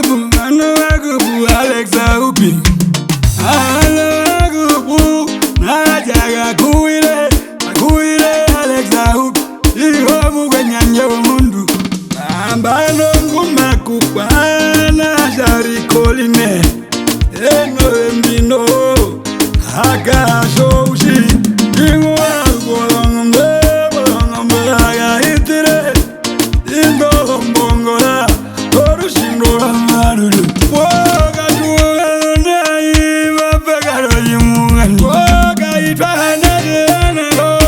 Anawagubu Alexa upi Anawagubu Najaga kuile Alexa upi Iho mugwenyanje mundu Ambano nguma kupana Jari koline Eno embino Haka shoushi Ingo agolongombe Bolongombe haga hitire Ingo mbongola Orushindo amarulu Woga tuwa ndai Mapegaro yimungani Woga itwahana dianero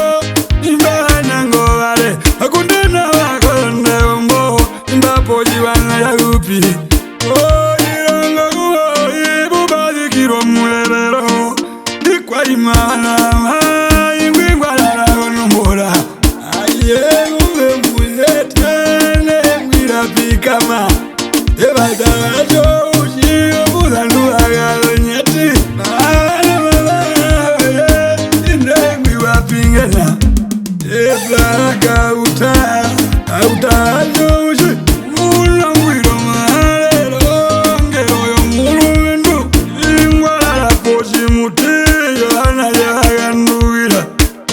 Imbahana ngowale Akundena wakonde umbo Imbapo jiwana ya upi Irongo kuho Ibubazi kiro mwelero Ikwa imana Ingwingwa lara onumbola Aye ume mbuzetane Mwira pikama Ebada wajo ushi Obulandu agalo nyeti Maana mabaya Indengwi wapingena Ebla Auta ajo ushi Muna mwiro mahalero Ngero yo mulu wendu Ingwala la poshi muti Yohana yaga ndugira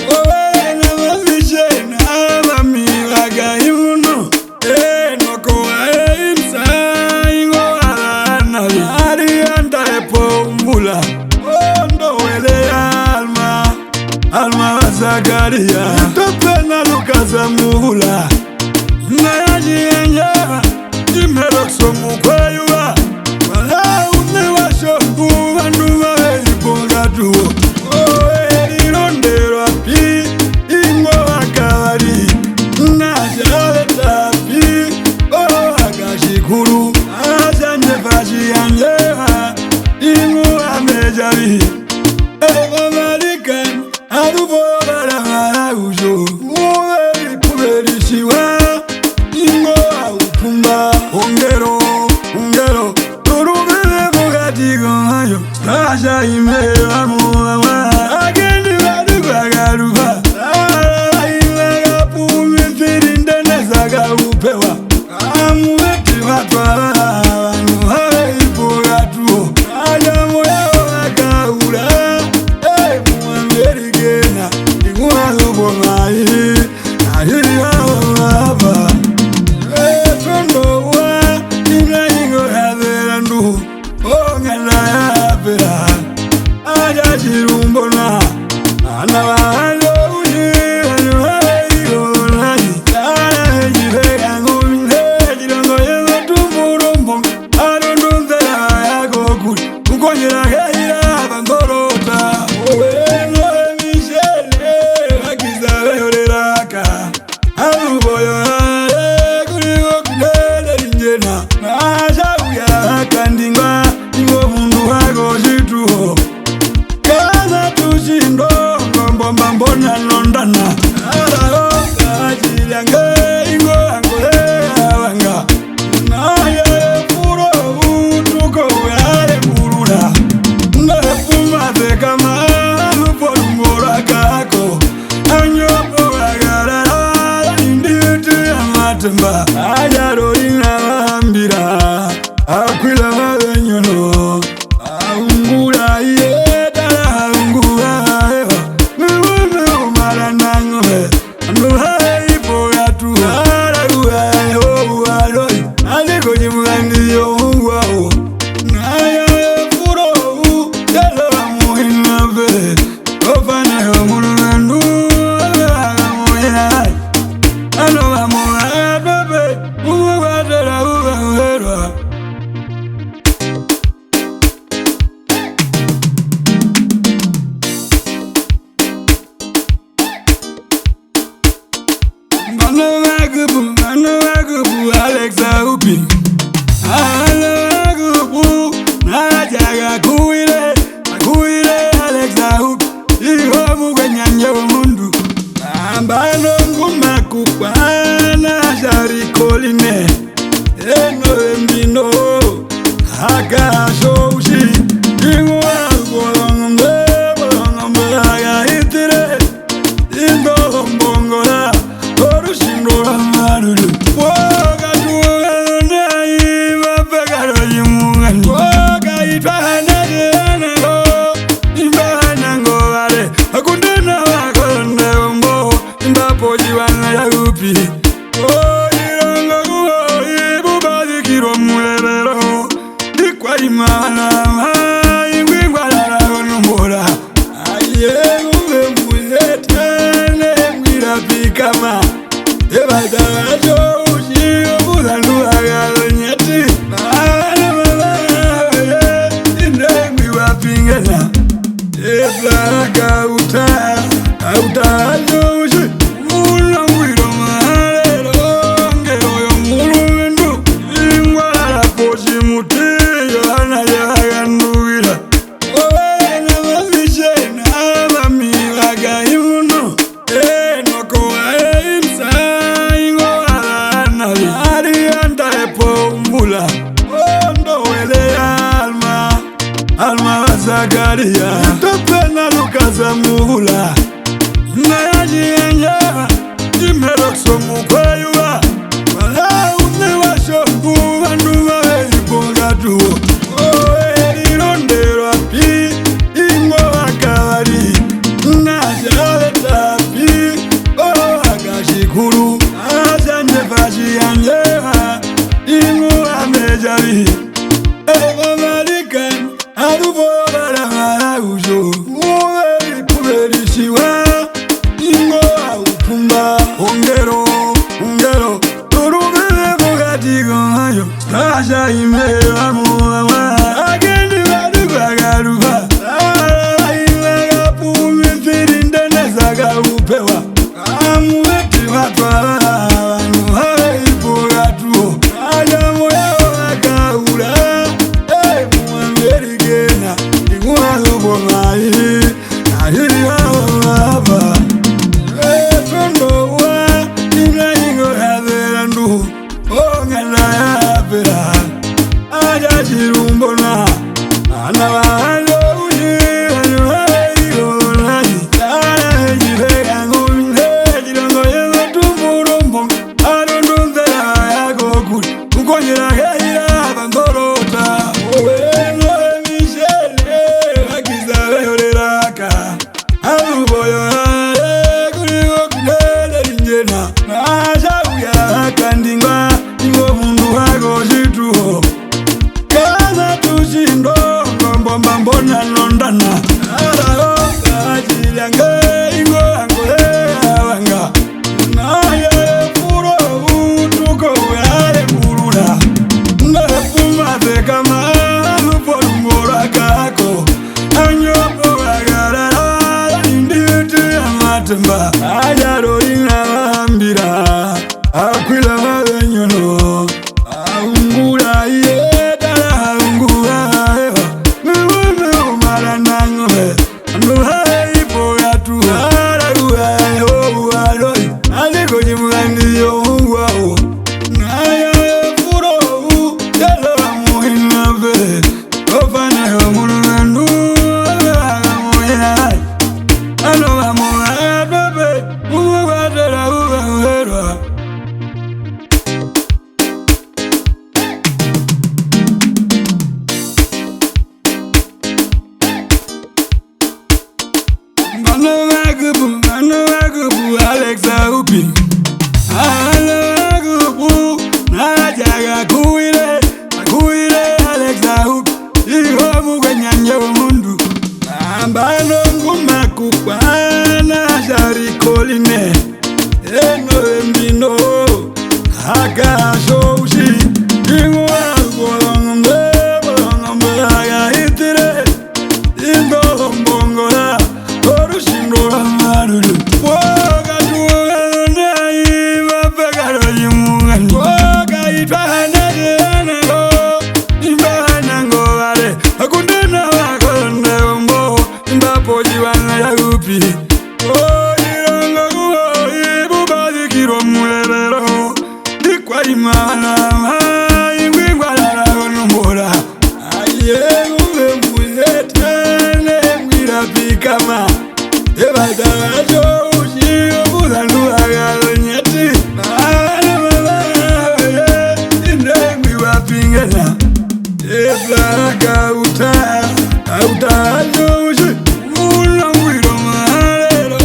Owena mafishe na mamiwaga imuno Enoko ae imsa Ingo ala navi Arianta epo umbula Ondo wele Alma wa Zakaria Topena lukaza muhula Nayaji enja Imerokso mukwayuwa Wala une washoku Wanduwa weipongatuo Oe irondero api Ingo wakawari Najale tapi Wakashikuru Ajanye fashi anjeha Ingo amejari American Adubola la ujo Uwe kuberi shiwa Ingo upumba Ongero Turubele bugati gomayo Sasha imewa muwa Agendi wadu bagaruba Ilega pumi firindene zaga upewa Amuweti watwa Wanu hawe ipugatuo Ajamu yao wakaura Muamerikena Iguwa lubo mai Ahiri hao wapa Tondo wa Inga ingo haverandu Ongana ya pera Aja chirumbona Ana wahalo uji Anu hayo nai Tara hejive yangu mine Jirango yengo tumurumbo Arundunzela ya gokuri Ukonyera heira bangorota Oweno emishele Wakizawe yoreraka Aluboyo hale Kurigo kunele rinjena Nasha uya kandingwa Ingo mundu hago jituho Kaza tushindo Ngombomba mbona nondana Arao kajilange Ingo angole awanga Naye puro utuko Uyare murula Nefumate kama Mupolumbora kako Anyopo agarara Inditi amatemba Ajaro ina mahambira Akwila mavenyono Aungura iye Dara aungura hewa Miweme umara nangome Anuha ipo gatu Araguha eho uaroi Aliko jimugandi yo uwao Naya furo Yalo amuhina ve Opane ho mulumendu Agamuhina Ano amuhina bebe Uwatera uwahera Anawagubu Alexa upi Anawagubu Najaga kuile Alexa upi Iho mugwenyanje mundu Ambano nguma kupana Jari koline Eno embino Haka shoushi Ingo agolongombe Bolongombe haga hitire Ingo mbongola Orushindo amarulu Woga tuwa ndai Mapegaro Eflaka auta yoshi Mula mwiro malero Ngero yo mulu wendu Ingwala pochi mutiyo Ana yaga ndugira Owe na mafishe na mamiwaga imuno Noko wa imsa Ingo ala anabi Arianta epo mbula Ondo wele Alma Zakaria Topena lukaza muhula Nayaji enya Jimerokso mukwayuwa Wala unewa shoku Wanduwa iponga tuo Oe irondero api Ingo wakawari Najale tapi Agashikuru Azanye fashi anjewa Ingo amejari American Arubo bara ujo Uwe kuberi shiwa Ingo autumba Ungero Turubele bugati gohayo Rasha imewa muwa Agendi waduba garuba Ilega pumi firindene zaga upewa Amuweti watwa Nuhawe ipugatuo Ajamu yao wakaula Mbona nondana Arao Ajiliange Ingo angole Awanga Naye Puro Utuko Yale Muruna Nafumate kama Lupolu Morakako Anyopo Agarara Inditi Amatemba Ajaro ina ambira Aquila Mavenyono Aungura Yedara Aungura Alex Aupi Alagubu Najaga kuile Alex Aupi Iho muganyanye mundu Ambano nguma kupana Jari koline Eno embino Haka shoushi Ingo Bolongombe Aga hitire Indo mbongola Orushindo Amarulu Kama Eflaka auta yoshi Mula mwiro malero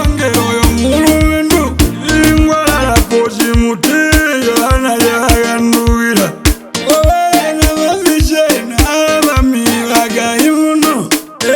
Ngero yo mulu wendu Ingwala pochi mutiyo Ana yaga ndugira